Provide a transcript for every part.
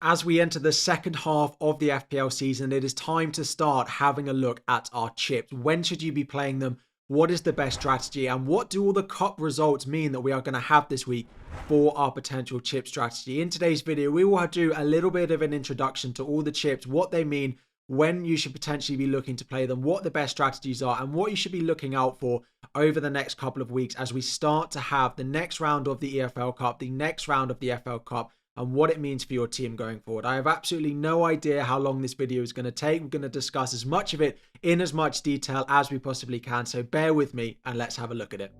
As we enter the second half of the FPL season, it is time to start having a look at our chips. When should you be playing them? What is the best strategy? And what do all the cup results mean that we are going to have this week for our potential chip strategy? In today's video, we will do a little bit of an introduction to all the chips, what they mean, when you should potentially be looking to play them, what the best strategies are, and what you should be looking out for over the next couple of weeks as we start to have the next round of the EFL Cup, the next round of the FL Cup, and what it means for your team going forward. I have absolutely no idea how long this video is going to take. We're going to discuss as much of it in as much detail as we possibly can, so bear with me and let's have a look at it.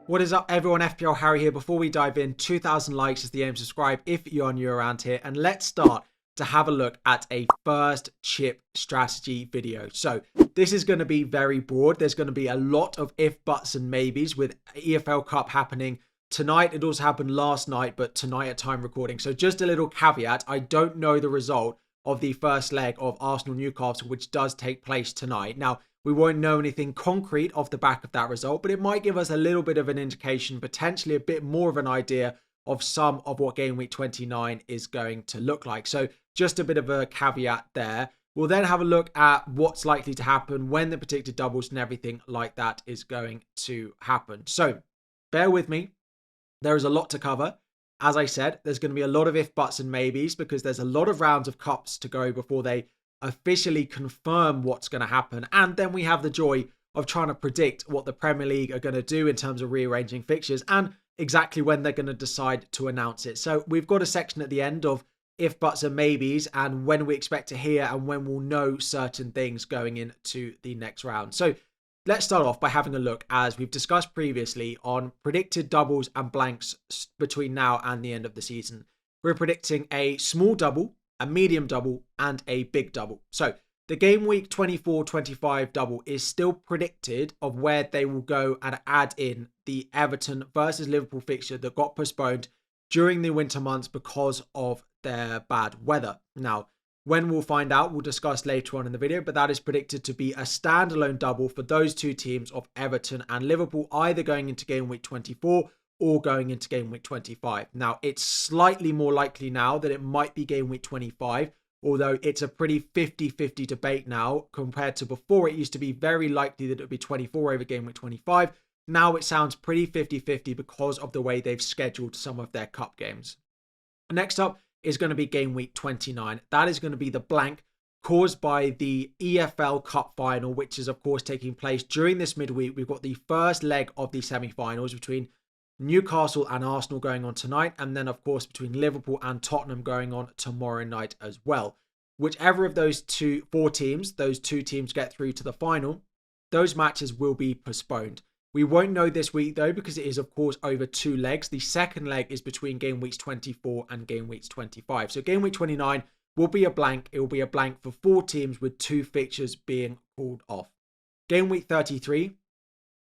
What is up everyone, FPL Harry here. Before we dive in, 2,000 likes is the aim. Subscribe if you're new around here, and let's start to have a look at a first chip strategy video. So this is going to be very broad. There's going to be a lot of if, buts and maybes with EFL Cup happening tonight. It also happened last night, but tonight at time recording. So just a little caveat, I don't know the result of the first leg of Arsenal-Newcastle, which does take place tonight. Now, we won't know anything concrete off the back of that result, but it might give us a little bit of an indication, potentially a bit more of an idea of some of what game week 29 is going to look like. So just a bit of a caveat there. We'll then have a look at what's likely to happen, when the predicted doubles and everything like that is going to happen. So bear with me. There is a lot to cover. As I said, there's going to be a lot of if, buts and maybes because there's a lot of rounds of cups to go before they officially confirm what's going to happen. And then we have the joy of trying to predict what the Premier League are going to do in terms of rearranging fixtures and exactly when they're going to decide to announce it. So we've got a section at the end of if, buts and maybes and when we expect to hear and when we'll know certain things going into the next round. So let's start off by having a look, as we've discussed previously, on predicted doubles and blanks between now and the end of the season. We're predicting a small double, a medium double, and a big double. So the game week 24-25 double is still predicted of where they will go and add in the Everton versus Liverpool fixture that got postponed during the winter months because of their bad weather. Now, when we'll find out, we'll discuss later on in the video, but that is predicted to be a standalone double for those two teams of Everton and Liverpool, either going into game week 24 or going into game week 25. Now, it's slightly more likely now that it might be game week 25, although it's a pretty 50-50 debate now compared to before. It used to be very likely that it would be 24 over game week 25. Now it sounds pretty 50-50 because of the way they've scheduled some of their cup games. Next up is going to be game week 29. That is going to be the blank caused by the EFL Cup final, which is of course taking place during this midweek. We've got the first leg of the semi-finals between Newcastle and Arsenal going on tonight, and then of course between Liverpool and Tottenham going on tomorrow night as well. Whichever of those two teams get through to the final, those matches will be postponed. We won't know this week though, because it is of course over two legs. The second leg is between game weeks 24 and game weeks 25. So game week 29 will be a blank. It will be a blank for 4 teams with 2 fixtures being called off. Game week 33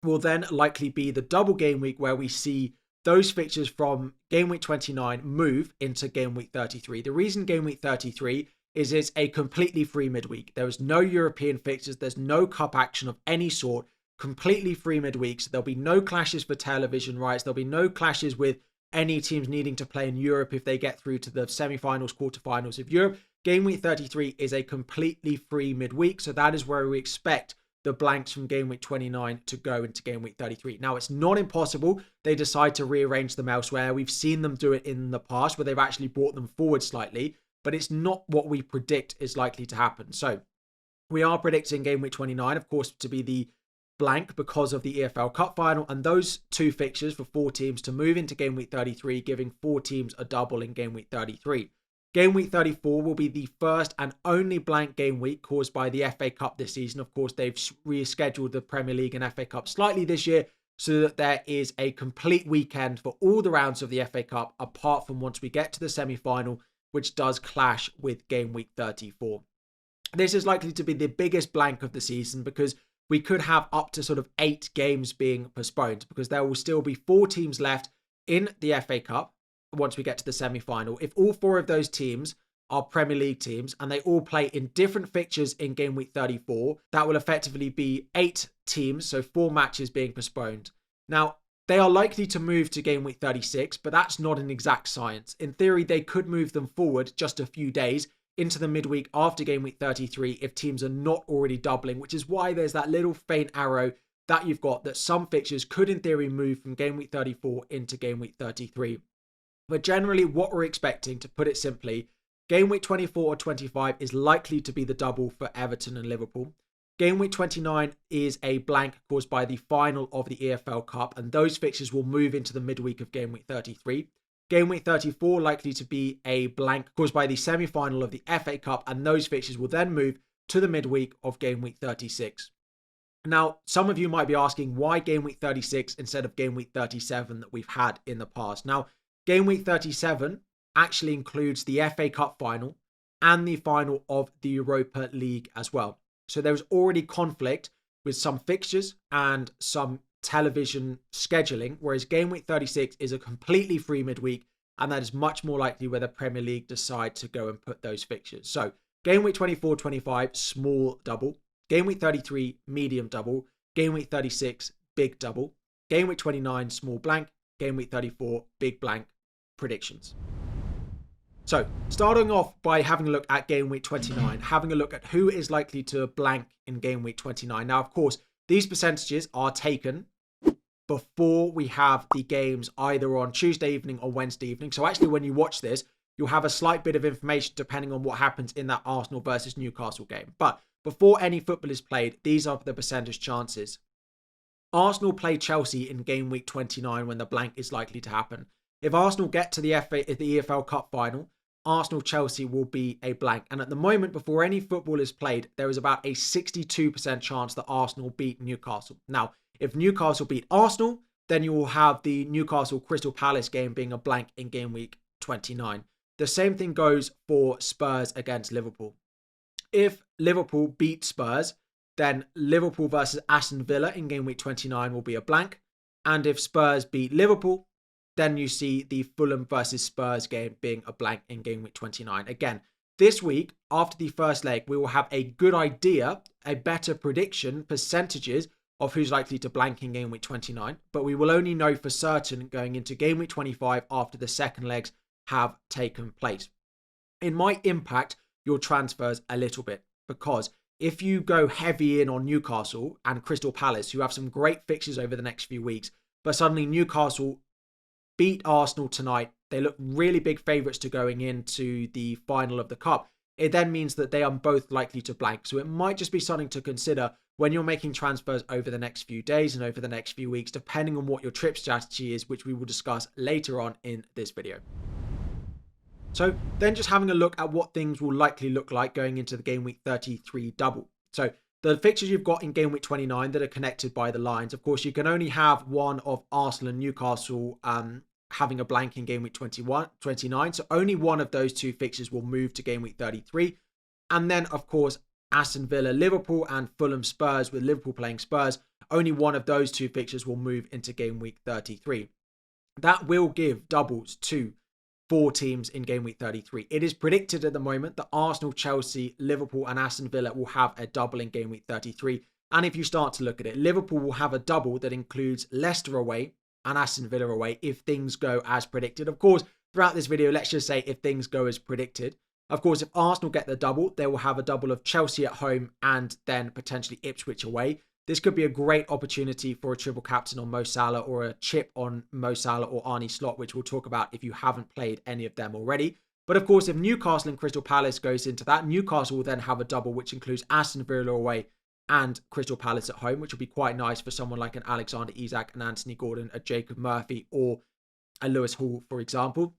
will then likely be the double game week where we see those fixtures from game week 29 move into game week 33. The reason game week 33 is it's a completely free midweek. There is no European fixtures. There's no cup action of any sort. Completely free midweek. So there'll be no clashes for television rights. There'll be no clashes with any teams needing to play in Europe if they get through to the semi-finals, quarterfinals of Europe. Game week 33 is a completely free midweek. So that is where we expect the blanks from game week 29 to go into game week 33. Now, it's not impossible they decide to rearrange them elsewhere. We've seen them do it in the past where they've actually brought them forward slightly, but it's not what we predict is likely to happen. So we are predicting game week 29, of course, to be the blank because of the EFL Cup final, and those 2 fixtures for 4 teams to move into game week 33, giving 4 teams a double in game week 33. Game week 34 will be the first and only blank game week caused by the FA Cup this season. Of course, they've rescheduled the Premier League and FA Cup slightly this year so that there is a complete weekend for all the rounds of the FA Cup, apart from once we get to the semi-final, which does clash with game week 34. This is likely to be the biggest blank of the season because we could have up to sort of 8 games being postponed, because there will still be 4 teams left in the FA Cup once we get to the semi-final. If all 4 of those teams are Premier League teams and they all play in different fixtures in game week 34, that will effectively be 8 teams, so 4 matches being postponed. Now, They are likely to move to game week 36, but that's not an exact science. In theory, they could move them forward just a few days into the midweek after game week 33 if teams are not already doubling, which is why there's that little faint arrow that you've got that some fixtures could in theory move from game week 34 into game week 33. But generally what we're expecting, to put it simply, game week 24 or 25 is likely to be the double for Everton and Liverpool. Game week 29 is a blank caused by the final of the EFL Cup, and those fixtures will move into the midweek of game week 33. Game week 34 likely to be a blank caused by the semi-final of the FA Cup, and those fixtures will then move to the midweek of game week 36. Now, some of you might be asking why game week 36 instead of game week 37 that we've had in the past. Now, game week 37 actually includes the FA Cup final and the final of the Europa League as well. So there's already conflict with some fixtures and some television scheduling, whereas game week 36 is a completely free midweek, and that is much more likely where the Premier League decide to go and put those fixtures. So game week 24-25, small double. Game week 33, medium double. Game week 36, big double. Game week 29, small blank. Game week 34, big blank predictions. So starting off by having a look at game week 29, having a look at who is likely to blank in game week 29. Now, of course, these percentages are taken before we have the games either on Tuesday evening or Wednesday evening. So actually, when you watch this, you'll have a slight bit of information depending on what happens in that Arsenal versus Newcastle game. But before any football is played, these are the percentage chances. Arsenal play Chelsea in game week 29 when the blank is likely to happen. If Arsenal get to the EFL Cup final, Arsenal-Chelsea will be a blank. And at the moment, before any football is played, there is about a 62% chance that Arsenal beat Newcastle. Now, if Newcastle beat Arsenal, then you will have the Newcastle-Crystal Palace game being a blank in game week 29. The same thing goes for Spurs against Liverpool. If Liverpool beat Spurs, then Liverpool versus Aston Villa in game week 29 will be a blank. And if Spurs beat Liverpool, then you see the Fulham versus Spurs game being a blank in game week 29. Again, this week, after the first leg, we will have a good idea, a better prediction, percentages of who's likely to blank in game week 29. But we will only know for certain going into game week 25 after the second legs have taken place. It might impact your transfers a little bit, because if you go heavy in on Newcastle and Crystal Palace, who have some great fixtures over the next few weeks, but suddenly Newcastle beat Arsenal tonight, they look really big favourites to going into the final of the Cup, it then means that they are both likely to blank. So it might just be something to consider when you're making transfers over the next few days and over the next few weeks, depending on what your trip strategy is, which we will discuss later on in this video. So then just having a look at what things will likely look like going into the game week 33 double. So the fixtures you've got in game week 29 that are connected by the lines, of course, you can only have one of Arsenal and Newcastle having a blank in game week 29. So only one of those two fixtures will move to game week 33. And then, of course, Aston Villa, Liverpool, and Fulham Spurs, with Liverpool playing Spurs, only one of those two fixtures will move into game week 33. That will give doubles to 4 teams in game week 33. It is predicted at the moment that Arsenal, Chelsea, Liverpool, and Aston Villa will have a double in game week 33. And if you start to look at it, Liverpool will have a double that includes Leicester away and Aston Villa away if things go as predicted. Of course, throughout this video, let's just say if things go as predicted. Of course, if Arsenal get the double, they will have a double of Chelsea at home and then potentially Ipswich away. This could be a great opportunity for a triple captain on Mo Salah or a chip on Mo Salah or Arne Slot, which we'll talk about if you haven't played any of them already. But of course, if Newcastle and Crystal Palace goes into that, Newcastle will then have a double, which includes Aston Villa away and Crystal Palace at home, which will be quite nice for someone like an Alexander Isak, an Anthony Gordon, a Jacob Murphy, or a Lewis Hall, for example.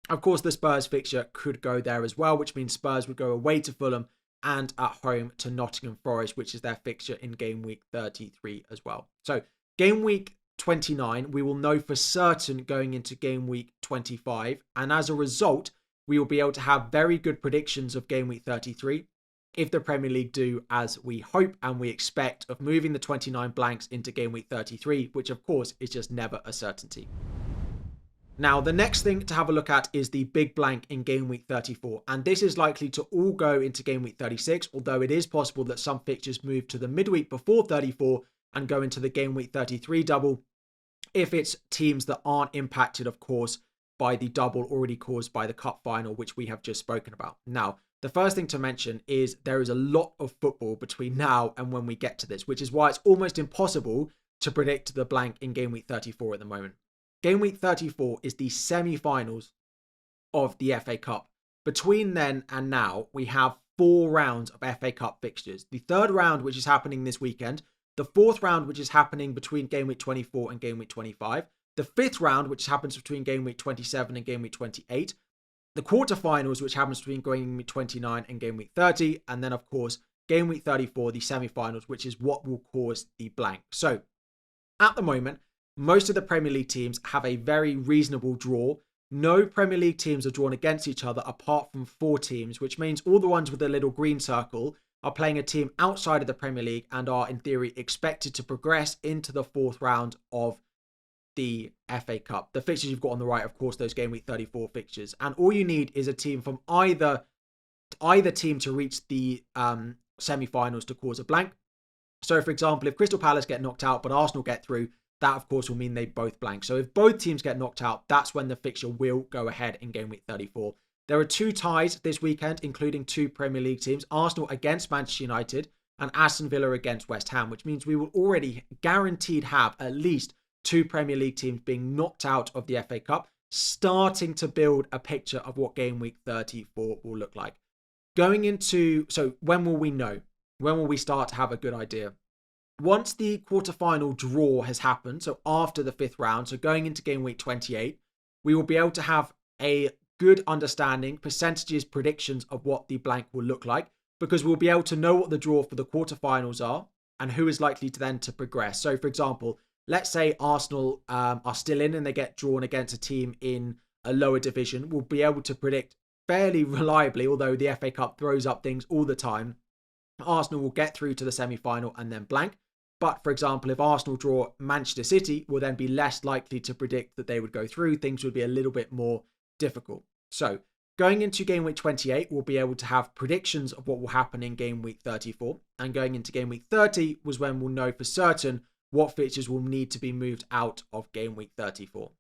Of course, the Spurs fixture could go there as well, which means Spurs would go away to Fulham and at home to Nottingham Forest, which is their fixture in game week 33 as well. So game week 29, we will know for certain going into game week 25. And as a result, we will be able to have very good predictions of game week 33 if the Premier League do as we hope and we expect, of moving the 29 blanks into game week 33, which of course is just never a certainty. Now, the next thing to have a look at is the big blank in game week 34. And this is likely to all go into game week 36, although it is possible that some fixtures move to the midweek before 34 and go into the game week 33 double. if it's teams that aren't impacted, of course, by the double already caused by the cup final, which we have just spoken about. Now, the first thing to mention is there is a lot of football between now and when we get to this, which is why it's almost impossible to predict the blank in game week 34 at the moment. Game week 34 is the semi-finals of the FA Cup. Between then and now, we have 4 rounds of FA Cup fixtures. The third round, which is happening this weekend, the fourth round, which is happening between game week 24 and game week 25, the fifth round, which happens between game week 27 and game week 28, the quarterfinals, which happens between game week 29 and game week 30, and then, of course, game week 34, the semi-finals, which is what will cause the blank. So, at the moment, most of the Premier League teams have a very reasonable draw. No Premier League teams are drawn against each other apart from 4 teams, which means all the ones with a little green circle are playing a team outside of the Premier League and are, in theory, expected to progress into the 4th round of the FA Cup. The fixtures you've got on the right, of course, those game week 34 fixtures. And all you need is a team from either team to reach the semi-finals to cause a blank. So, for example, if Crystal Palace get knocked out but Arsenal get through, that, of course, will mean they both blank. So if both teams get knocked out, that's when the fixture will go ahead in game week 34. There are 2 ties this weekend, including 2 Premier League teams. Arsenal against Manchester United and Aston Villa against West Ham, which means we will already guaranteed have at least 2 Premier League teams being knocked out of the FA Cup, starting to build a picture of what game week 34 will look like. So when will we know? When will we start to have a good idea? Once the quarterfinal draw has happened, so after the 5th round, so going into game week 28, we will be able to have a good understanding, percentages, predictions of what the blank will look like, because we'll be able to know what the draw for the quarterfinals are and who is likely to then to progress. So, for example, let's say Arsenal are still in and they get drawn against a team in a lower division. We'll be able to predict fairly reliably, although the FA Cup throws up things all the time. Arsenal will get through to the semi-final and then blank. But, for example, if Arsenal draw Manchester City, we'll then be less likely to predict that they would go through. Things would be a little bit more difficult. So, going into game week 28, we'll be able to have predictions of what will happen in game week 34. And going into game week 30 was when we'll know for certain what fixtures will need to be moved out of game week 34.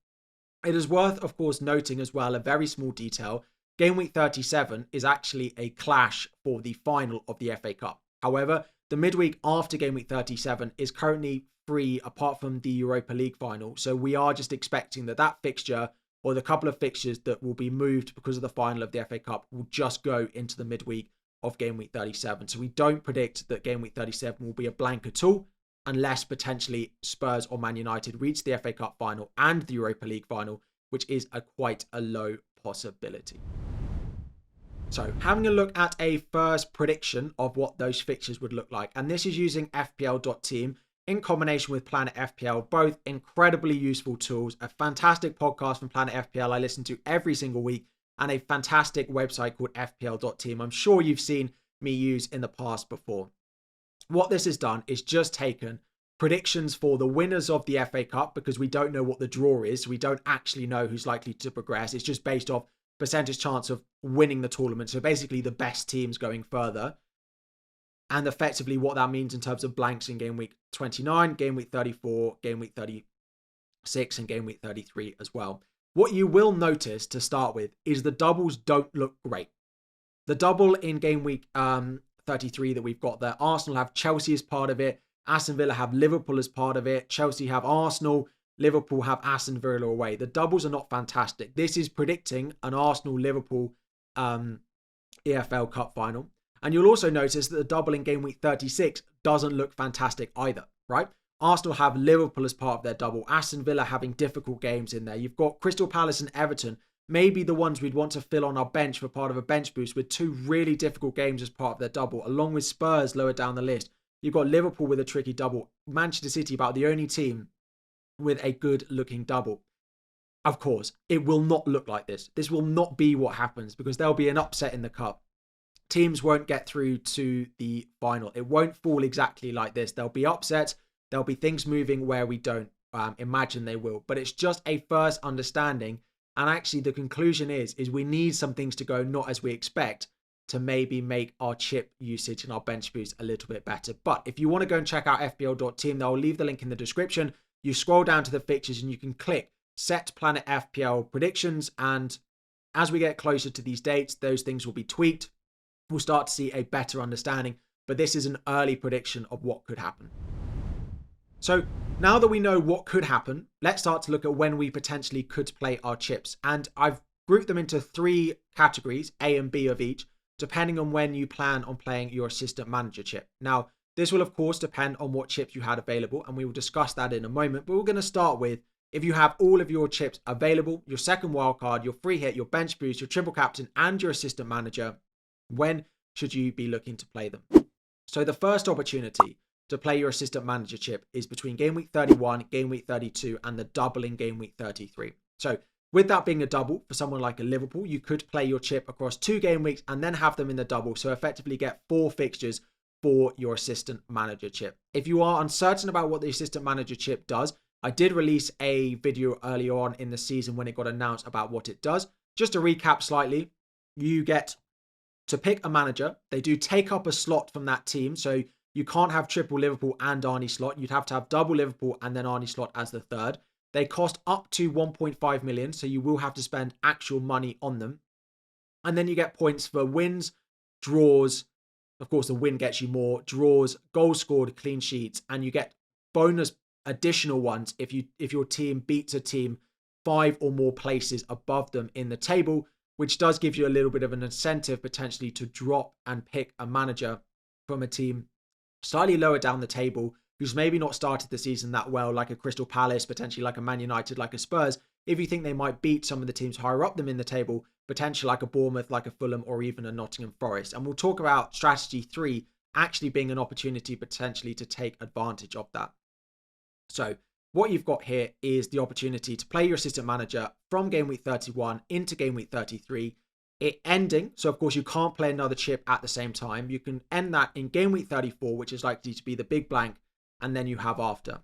It is worth, of course, noting as well a very small detail. Game week 37 is actually a clash for the final of the FA Cup. However, the midweek after game week 37 is currently free apart from the Europa League final. So we are just expecting that fixture or the couple of fixtures that will be moved because of the final of the FA Cup will just go into the midweek of game week 37. So we don't predict that game week 37 will be a blank at all unless potentially Spurs or Man United reach the FA Cup final and the Europa League final, which is quite a low possibility. So having a look at a first prediction of what those fixtures would look like. And this is using FPL.team in combination with Planet FPL, both incredibly useful tools, a fantastic podcast from Planet FPL I listen to every single week, and a fantastic website called FPL.team I'm sure you've seen me use in the past before. What this has done is just taken predictions for the winners of the FA Cup, because we don't know what the draw is. So we don't actually know who's likely to progress. It's just based off percentage chance of winning the tournament. So basically the best teams going further. And effectively what that means in terms of blanks in game week 29, game week 34, game week 36, and game week 33 as well. What you will notice to start with is the doubles don't look great. The double in game week 33 that we've got there, Arsenal have Chelsea as part of it. Aston Villa have Liverpool as part of it. Chelsea have Arsenal. Liverpool have Aston Villa away. The doubles are not fantastic. This is predicting an Arsenal-Liverpool EFL Cup final. And you'll also notice that the double in game week 36 doesn't look fantastic either, right? Arsenal have Liverpool as part of their double. Aston Villa having difficult games in there. You've got Crystal Palace and Everton, maybe the ones we'd want to fill on our bench for part of a bench boost, with 2 really difficult games as part of their double, along with Spurs lower down the list. You've got Liverpool with a tricky double. Manchester City about the only team with a good looking double. Of course, it will not look like this. This will not be what happens, because there'll be an upset in the cup. Teams won't get through to the final. It won't fall exactly like this. There'll be upsets. There'll be things moving where we don't imagine they will. But it's just a first understanding. And actually the conclusion is we need some things to go not as we expect to maybe make our chip usage and our bench boost a little bit better. But if you want to go and check out FPL.team, I'll leave the link in the description. you scroll down to the fixtures and you can click Set Planet FPL Predictions. And as we get closer to these dates, those things will be tweaked. We'll start to see a better understanding, but this is an early prediction of what could happen. So now that we know what could happen, let's start to look at when we potentially could play our chips. And I've grouped them into 3 categories, A and B of each, depending on when you plan on playing your assistant manager chip. Now, this will of course depend on what chips you had available, and we will discuss that in a moment. But we're going to start with, if you have all of your chips available, your second wildcard, your free hit, your bench boost, your triple captain, and your assistant manager, when should you be looking to play them? So the first opportunity to play your assistant manager chip is between game week 31, game week 32, and the double in game week 33. So with that being a double, for someone like a Liverpool, you could play your chip across 2 game weeks and then have them in the double. So effectively get 4 fixtures for your assistant manager chip. If you are uncertain about what the assistant manager chip does, I did release a video earlier on in the season when it got announced about what it does. Just to recap slightly, you get to pick a manager. They do take up a slot from that team. So you can't have triple Liverpool and Arnie slot. You'd have to have double Liverpool and then Arnie slot as the third. They cost up to 1.5 million. So you will have to spend actual money on them. And then you get points for wins, draws. Of course, the win gets you more. Draws, goals scored, clean sheets. And you get bonus additional ones if your team beats a team 5 or more places above them in the table, which does give you a little bit of an incentive potentially to drop and pick a manager from a team slightly lower down the table who's maybe not started the season that well, like a Crystal Palace, potentially like a Man United, like a Spurs. If you think they might beat some of the teams higher up them in the table, potentially like a Bournemouth, like a Fulham, or even a Nottingham Forest. And we'll talk about strategy 3 actually being an opportunity potentially to take advantage of that. So what you've got here is the opportunity to play your assistant manager from game week 31 into game week 33, it ending. So of course you can't play another chip at the same time. You can end that in game week 34, which is likely to be the big blank, and then you have after.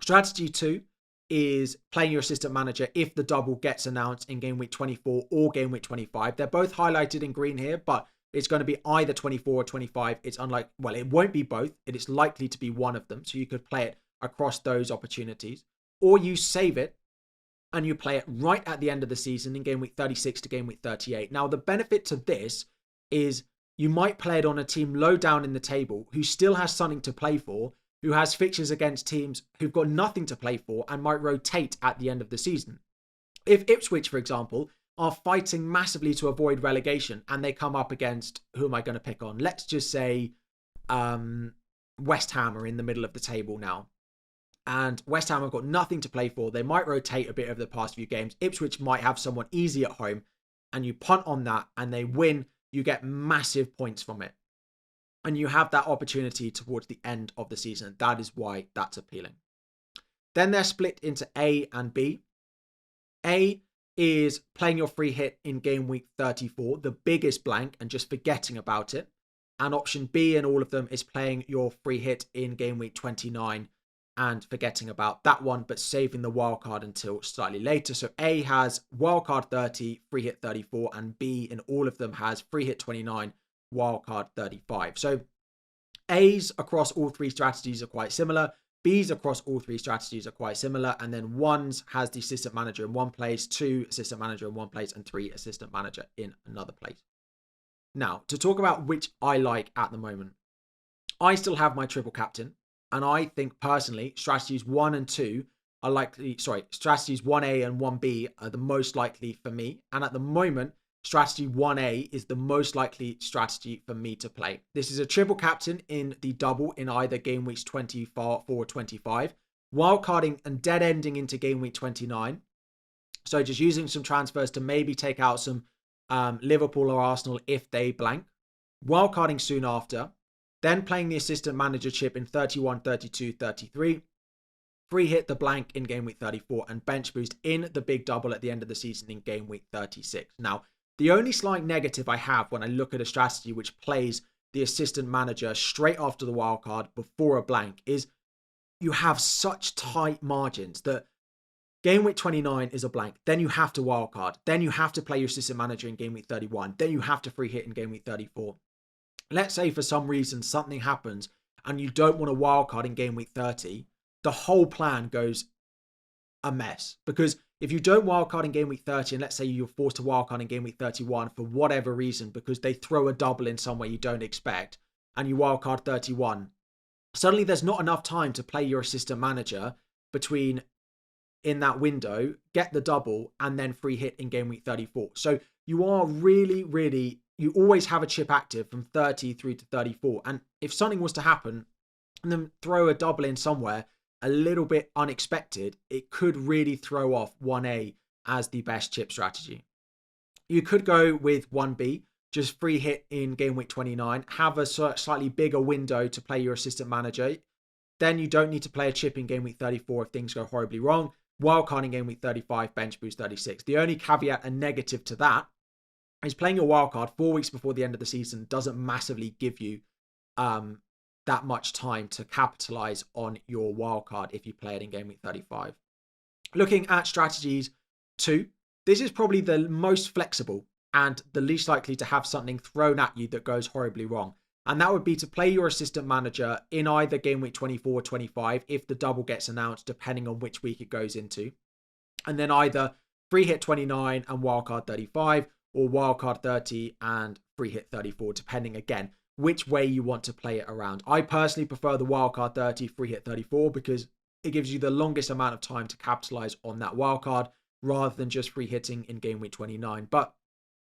Strategy 2 is playing your assistant manager if the double gets announced in game week 24 or game week 25. They're both highlighted in green here, but it's going to be either 24 or 25. It's unlike, well, it won't be both. It is likely to be one of them. So you could play it across those opportunities, or you save it and you play it right at the end of the season in game week 36 to game week 38. Now, the benefit to this is you might play it on a team low down in the table who still has something to play for, who has fixtures against teams who've got nothing to play for and might rotate at the end of the season. If Ipswich, for example, are fighting massively to avoid relegation and they come up against, who am I going to pick on? Let's just say West Ham are in the middle of the table now. And West Ham have got nothing to play for. They might rotate a bit over the past few games. Ipswich might have someone easy at home, and you punt on that and they win. You get massive points from it. And you have that opportunity towards the end of the season. That is why that's appealing. Then they're split into A and B. A is playing your free hit in game week 34, the biggest blank, and just forgetting about it. And option B in all of them is playing your free hit in game week 29 and forgetting about that one, but saving the wildcard until slightly later. So A has wildcard 30, free hit 34, and B in all of them has free hit 29, wildcard 35. So A's across all 3 strategies are quite similar. B's across all 3 strategies are quite similar. And then 1's has the assistant manager in one place, 2 assistant manager in one place, and 3 assistant manager in another place. Now, to talk about which I like at the moment, I still have my triple captain. And I think personally, strategies 1 and 2 are likely, strategies 1A and 1B are the most likely for me. And at the moment, strategy 1A is the most likely strategy for me to play. This is a triple captain in the double in either game weeks 24 or 25, wildcarding and dead ending into game week 29. So just using some transfers to maybe take out some Liverpool or Arsenal if they blank, wildcarding soon after, then playing the assistant manager chip in 31, 32, 33, free hit the blank in game week 34, and bench boost in the big double at the end of the season in game week 36. Now, the only slight negative I have when I look at a strategy which plays the assistant manager straight after the wildcard before a blank is you have such tight margins that game week 29 is a blank. Then you have to wildcard. Then you have to play your assistant manager in game week 31. Then you have to free hit in game week 34. Let's say for some reason something happens and you don't want a wildcard in game week 30. the whole plan goes a mess. Because if you don't wildcard in game week 30, and let's say you're forced to wildcard in game week 31 for whatever reason, because they throw a double in some way you don't expect, and you wildcard 31, suddenly there's not enough time to play your assistant manager between in that window, get the double, and then free hit in game week 34. So you are really, you always have a chip active from 30 through to 34. And if something was to happen and then throw a double in somewhere a little bit unexpected, it could really throw off 1A as the best chip strategy. You could go with 1B, just free hit in game week 29, have a slightly bigger window to play your assistant manager. Then you don't need to play a chip in game week 34 if things go horribly wrong. Wildcard in game week 35, bench boost 36. The only caveat and negative to that is playing your wildcard 4 weeks before the end of the season doesn't massively give you that much time to capitalize on your wildcard if you play it in game week 35. Looking at strategies 2, this is probably the most flexible and the least likely to have something thrown at you that goes horribly wrong. And that would be to play your assistant manager in either game week 24 or 25 if the double gets announced, depending on which week it goes into. And then either free hit 29 and wildcard 35, or wildcard 30 and free hit 34, depending again which way you want to play it around. I personally prefer the wildcard 30, free hit 34, because it gives you the longest amount of time to capitalize on that wildcard rather than just free hitting in game week 29. But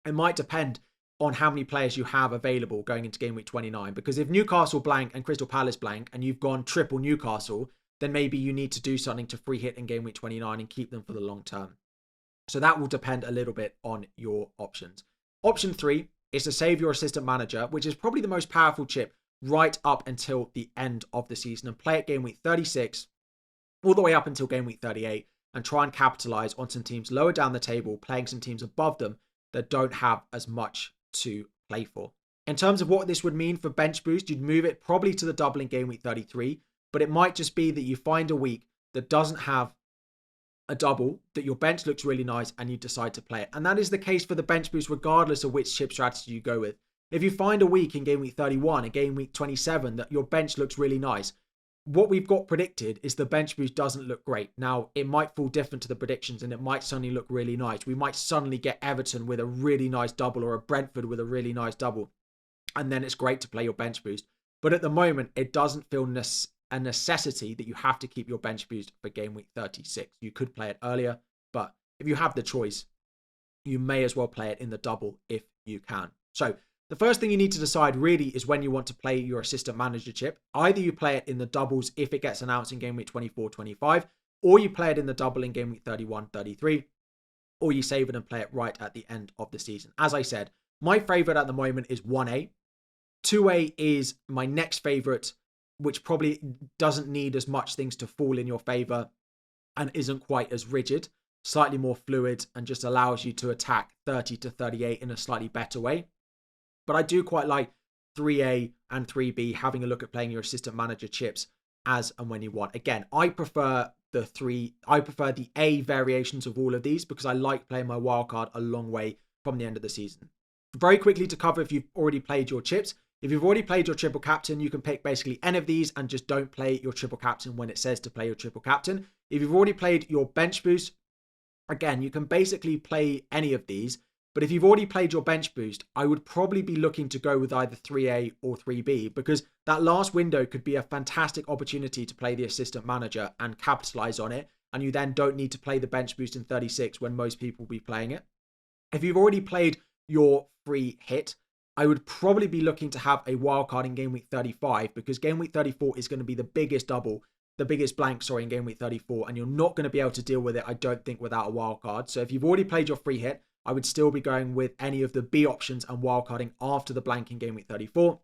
it might depend on how many players you have available going into game week 29. Because if Newcastle blank and Crystal Palace blank and you've gone triple Newcastle, then maybe you need to do something to free hit in game week 29 and keep them for the long term. So that will depend a little bit on your options. Option 3 is to save your assistant manager, which is probably the most powerful chip right up until the end of the season, and play it game week 36 all the way up until game week 38 and try and capitalize on some teams lower down the table, playing some teams above them that don't have as much to play for. In terms of what this would mean for bench boost, you'd move it probably to the double in game week 33, but it might just be that you find a week that doesn't have a double, that your bench looks really nice and you decide to play it. And that is the case for the bench boost regardless of which chip strategy you go with. If you find a week in game week 31 and game week 27 that your bench looks really nice, what we've got predicted is the bench boost doesn't look great. Now, it might fall different to the predictions and it might suddenly look really nice. We might suddenly get Everton with a really nice double or a Brentford with a really nice double. And then it's great to play your bench boost. But at the moment, it doesn't feel a necessity that you have to keep your bench boost for game week 36. You could play it earlier, but if you have the choice, you may as well play it in the double if you can. So the first thing you need to decide really is when you want to play your assistant manager chip. Either you play it in the doubles if it gets announced in game week 24, 25, or you play it in the double in game week 31, 33, or you save it and play it right at the end of the season. As I said, my favorite at the moment is 1A. 2A is my next favorite, which probably doesn't need as much things to fall in your favor and isn't quite as rigid, slightly more fluid, and just allows you to attack 30 to 38 in a slightly better way. But I do quite like 3A and 3B, having a look at playing your assistant manager chips as and when you want. Again, I prefer the A variations of all of these because I like playing my wildcard a long way from the end of the season. Very quickly to cover if you've already played your chips. If you've already played your triple captain, you can pick basically any of these and just don't play your triple captain when it says to play your triple captain. If you've already played your bench boost, again, you can basically play any of these. But if you've already played your bench boost, I would probably be looking to go with either 3A or 3B because that last window could be a fantastic opportunity to play the assistant manager and capitalize on it. And you then don't need to play the bench boost in 36 when most people will be playing it. If you've already played your free hit, I would probably be looking to have a wildcard in game week 35 because game week 34 is going to be the biggest blank, in game week 34. And you're not going to be able to deal with it, I don't think, without a wildcard. So if you've already played your free hit, I would still be going with any of the B options and wildcarding after the blank in game week 34.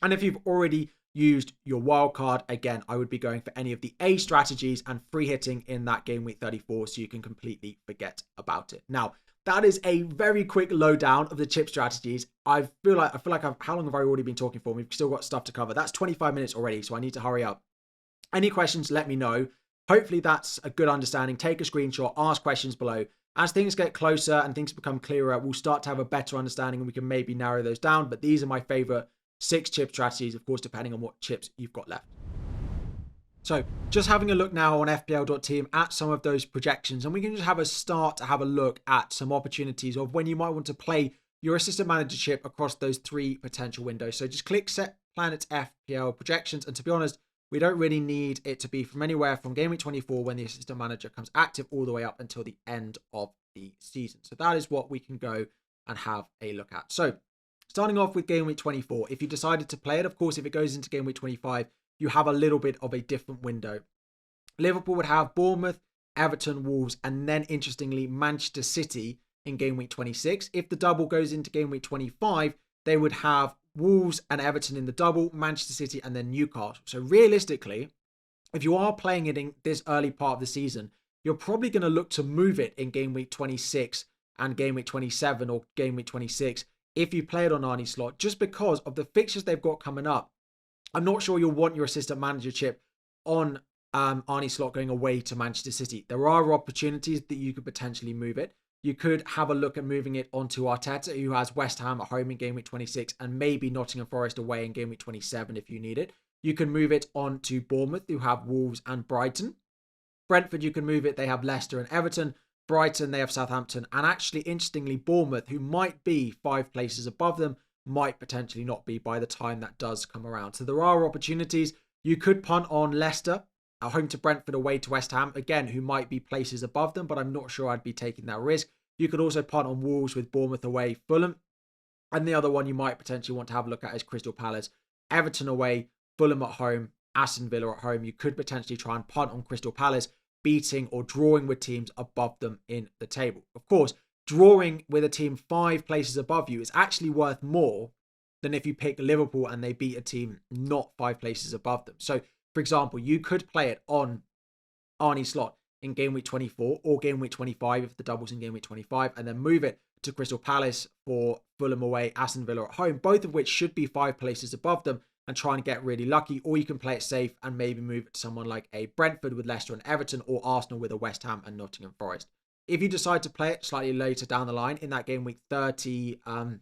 And if you've already used your wildcard, again, I would be going for any of the A strategies and free hitting in that game week 34 so you can completely forget about it. Now, that is a very quick lowdown of the chip strategies. I feel like how long have I already been talking for? We've still got stuff to cover. That's 25 minutes already, so I need to hurry up. Any questions, let me know. Hopefully that's a good understanding. Take a screenshot, ask questions below. As things get closer and things become clearer, we'll start to have a better understanding and we can maybe narrow those down. But these are my favorite 6 chip strategies, of course, depending on what chips you've got left. So just having a look now on FPL.team at some of those projections, and we can just have a start to have a look at some opportunities of when you might want to play your assistant manager chip across those 3 potential windows. So just click set planets FPL projections. And to be honest, we don't really need it to be from anywhere from game week 24 when the assistant manager comes active all the way up until the end of the season. So that is what we can go and have a look at. So starting off with game week 24, if you decided to play it, of course, if it goes into game week 25, you have a little bit of a different window. Liverpool would have Bournemouth, Everton, Wolves, and then interestingly, Manchester City in game week 26. If the double goes into game week 25, they would have Wolves and Everton in the double, Manchester City, and then Newcastle. So realistically, if you are playing it in this early part of the season, you're probably going to look to move it in game week 26 and game week 27 or game week 26 if you play it on Arnie slot, just because of the fixtures they've got coming up. I'm not sure you'll want your assistant manager chip on Arnie slot going away to Manchester City. There are opportunities that you could potentially move it. You could have a look at moving it onto Arteta, who has West Ham at home in game week 26 and maybe Nottingham Forest away in game week 27 if you need it. You can move it on to Bournemouth, who have Wolves and Brighton. Brentford, you can move it. They have Leicester and Everton. Brighton, they have Southampton. And actually, interestingly, Bournemouth, who might be 5 places above them, might potentially not be by the time that does come around. So there are opportunities. You could punt on Leicester at home to Brentford, away to West Ham, again, who might be places above them, but I'm not sure I'd be taking that risk. You could also punt on Wolves with Bournemouth away, Fulham. And the other one you might potentially want to have a look at is Crystal Palace. Everton away, Fulham at home, Aston Villa at home. You could potentially try and punt on Crystal Palace, beating or drawing with teams above them in the table. Of course, drawing with a team 5 places above you is actually worth more than if you pick Liverpool and they beat a team not 5 places above them. So, for example, you could play it on Arnie slot in game week 24 or game week 25 if the double's in game week 25, and then move it to Crystal Palace for Fulham away, Aston Villa at home, both of which should be 5 places above them, and try and get really lucky. Or you can play it safe and maybe move it to someone like a Brentford with Leicester and Everton, or Arsenal with a West Ham and Nottingham Forest. If you decide to play it slightly later down the line in that game week 31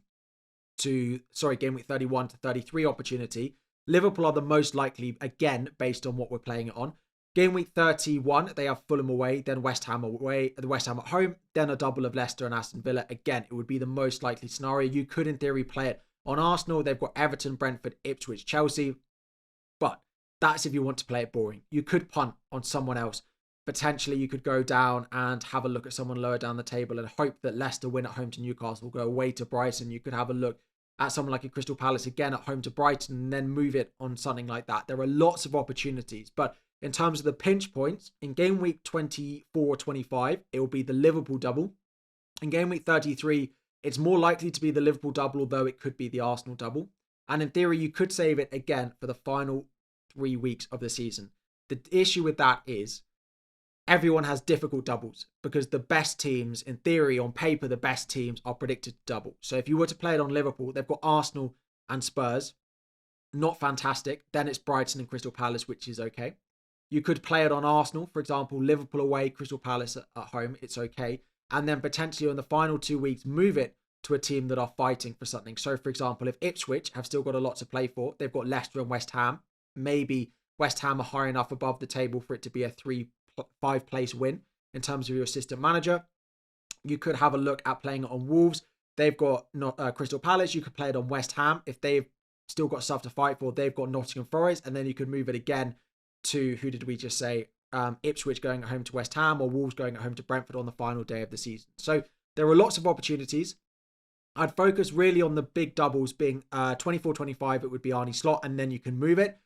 to 33 opportunity, Liverpool are the most likely, again, based on what we're playing it on. Game week 31, they have Fulham away, then West Ham away, the West Ham at home, then a double of Leicester and Aston Villa. Again, it would be the most likely scenario. You could, in theory, play it on Arsenal. They've got Everton, Brentford, Ipswich, Chelsea. But that's if you want to play it boring. You could punt on someone else. Potentially, you could go down and have a look at someone lower down the table and hope that Leicester win at home to Newcastle, go away to Brighton. You could have a look at someone like a Crystal Palace again at home to Brighton and then move it on something like that. There are lots of opportunities. But in terms of the pinch points, in game week 24-25, it will be the Liverpool double. In game week 33, it's more likely to be the Liverpool double, although it could be the Arsenal double. And in theory, you could save it again for the final 3 weeks of the season. The issue with that is everyone has difficult doubles because the best teams, in theory, on paper, the best teams are predicted to double. So if you were to play it on Liverpool, they've got Arsenal and Spurs. Not fantastic. Then it's Brighton and Crystal Palace, which is okay. You could play it on Arsenal, for example, Liverpool away, Crystal Palace at home. It's okay. And then potentially on the final 2 weeks, move it to a team that are fighting for something. So, for example, if Ipswich have still got a lot to play for, they've got Leicester and West Ham. Maybe West Ham are high enough above the table for it to be a 3-5 place win in terms of your assistant manager. You could have a look at playing it on Wolves. They've got Crystal Palace. You could play it on West Ham. If they've still got stuff to fight for, they've got Nottingham Forest. And then you could move it again to, who did we just say? Ipswich going at home to West Ham, or Wolves going at home to Brentford on the final day of the season. So there are lots of opportunities. I'd focus really on the big doubles being 24-25, it would be Arnie slot, and then you can move it.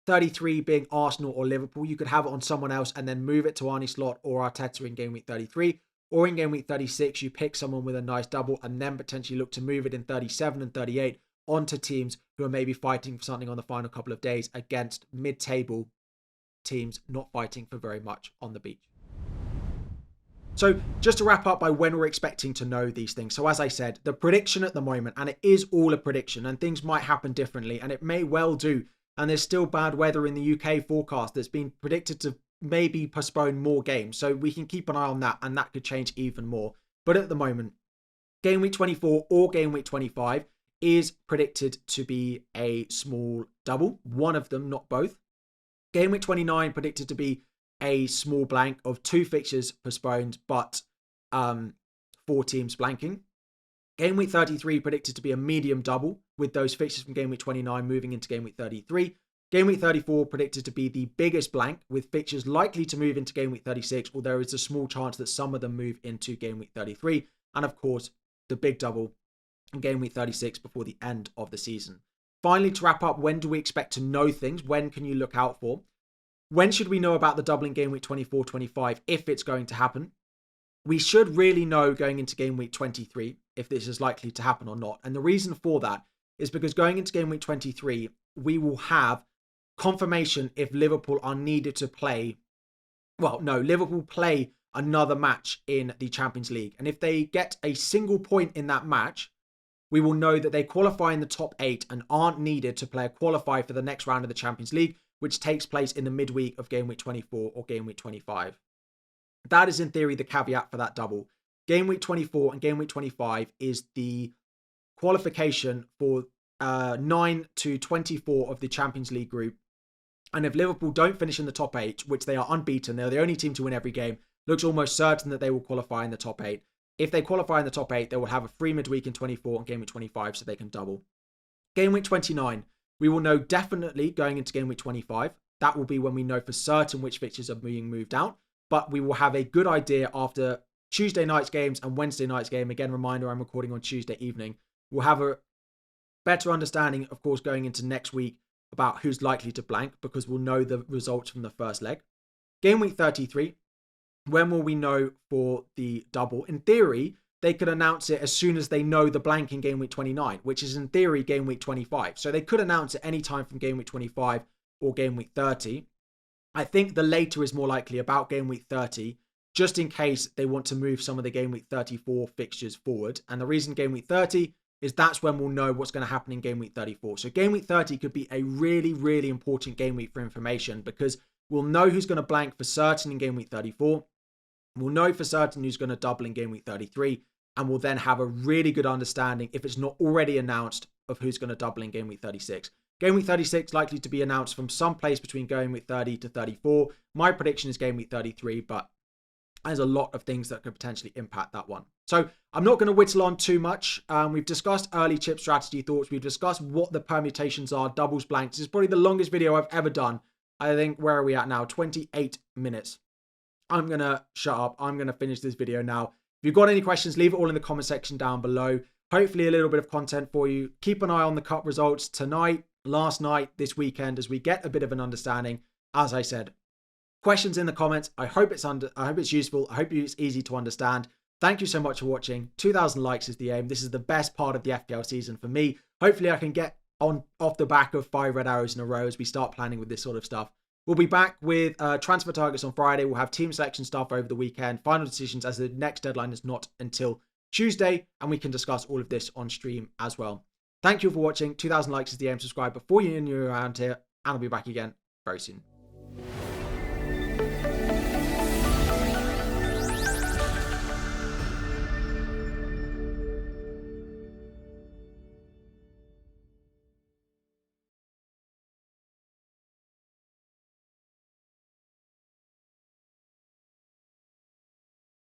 33 being Arsenal or Liverpool. You could have it on someone else and then move it to Arnie slot or Arteta in game week 33. Or in game week 36, you pick someone with a nice double and then potentially look to move it in 37 and 38 onto teams who are maybe fighting for something on the final couple of days against mid-table teams not fighting for very much on the beach. So just to wrap up by when we're expecting to know these things. So as I said, the prediction at the moment, and it is all a prediction, and things might happen differently, and it may well do. And there's still bad weather in the UK forecast that's been predicted to maybe postpone more games. So we can keep an eye on that, and that could change even more. But at the moment, game week 24 or game week 25 is predicted to be a small double. One of them, not both. Game week 29 predicted to be a small blank of 2 fixtures postponed, but 4 teams blanking. Game week 33 predicted to be a medium double, with those fixtures from game week 29 moving into game week 33. Game week 34 predicted to be the biggest blank, with fixtures likely to move into game week 36, although there is a small chance that some of them move into game week 33. And of course, the big double in game week 36 before the end of the season. Finally, to wrap up, when do we expect to know things? When can you look out for? When should we know about the double in game week 24-25 if it's going to happen? We should really know going into game week 23 if this is likely to happen or not. And the reason for that is because going into game week 23, we will have confirmation if Liverpool are needed to play. Well, no, Liverpool play another match in the Champions League. And if they get a single point in that match, we will know that they qualify in the top 8 and aren't needed to play a qualify for the next round of the Champions League, which takes place in the midweek of game week 24 or game week 25. That is in theory the caveat for that double. Game week 24 and game week 25 is the qualification for 9 to 24 of the Champions League group. And if Liverpool don't finish in the top 8, which they are unbeaten, they're the only team to win every game, looks almost certain that they will qualify in the top 8. If they qualify in the top 8, they will have a free midweek in 24 and game week 25, so they can double. Game week 29, we will know definitely going into game week 25. That will be when we know for certain which fixtures are being moved out. But we will have a good idea after Tuesday night's games and Wednesday night's game. Again, reminder, I'm recording on Tuesday evening. We'll have a better understanding, of course, going into next week about who's likely to blank because we'll know the results from the first leg. Game week 33, when will we know for the double? In theory, they could announce it as soon as they know the blank in game week 29, which is in theory game week 25. So they could announce it any time from game week 25 or game week 30. I think the later is more likely, about game week 30, just in case they want to move some of the game week 34 fixtures forward. And the reason game week 30 is that's when we'll know what's going to happen in game week 34. So game week 30 could be a really, really important game week for information because we'll know who's going to blank for certain in game week 34. We'll know for certain who's going to double in game week 33. And we'll then have a really good understanding, if it's not already announced, of who's going to double in game week 36. Game week 36 likely to be announced from some place between game week 30 to 34. My prediction is game week 33, but there's a lot of things that could potentially impact that one. So I'm not going to whittle on too much. We've discussed early chip strategy thoughts. We've discussed what the permutations are, doubles, blanks. This is probably the longest video I've ever done. I think, where are we at now? 28 minutes. I'm going to shut up. I'm going to finish this video now. If you've got any questions, leave it all in the comment section down below. Hopefully a little bit of content for you. Keep an eye on the cup results tonight, last night, this weekend, as we get a bit of an understanding. As I said, questions in the comments. I hope it's useful. I hope it's easy to understand. Thank you so much for watching. 2,000 likes is the aim. This is the best part of the FPL season for me. Hopefully I can get off the back of 5 red arrows in a row as we start planning with this sort of stuff. We'll be back with transfer targets on Friday. We'll have team selection stuff over the weekend. Final decisions, as the next deadline is not until Tuesday. And we can discuss all of this on stream as well. Thank you for watching. 2,000 likes is the aim. Subscribe before you're around here. And I'll be back again very soon.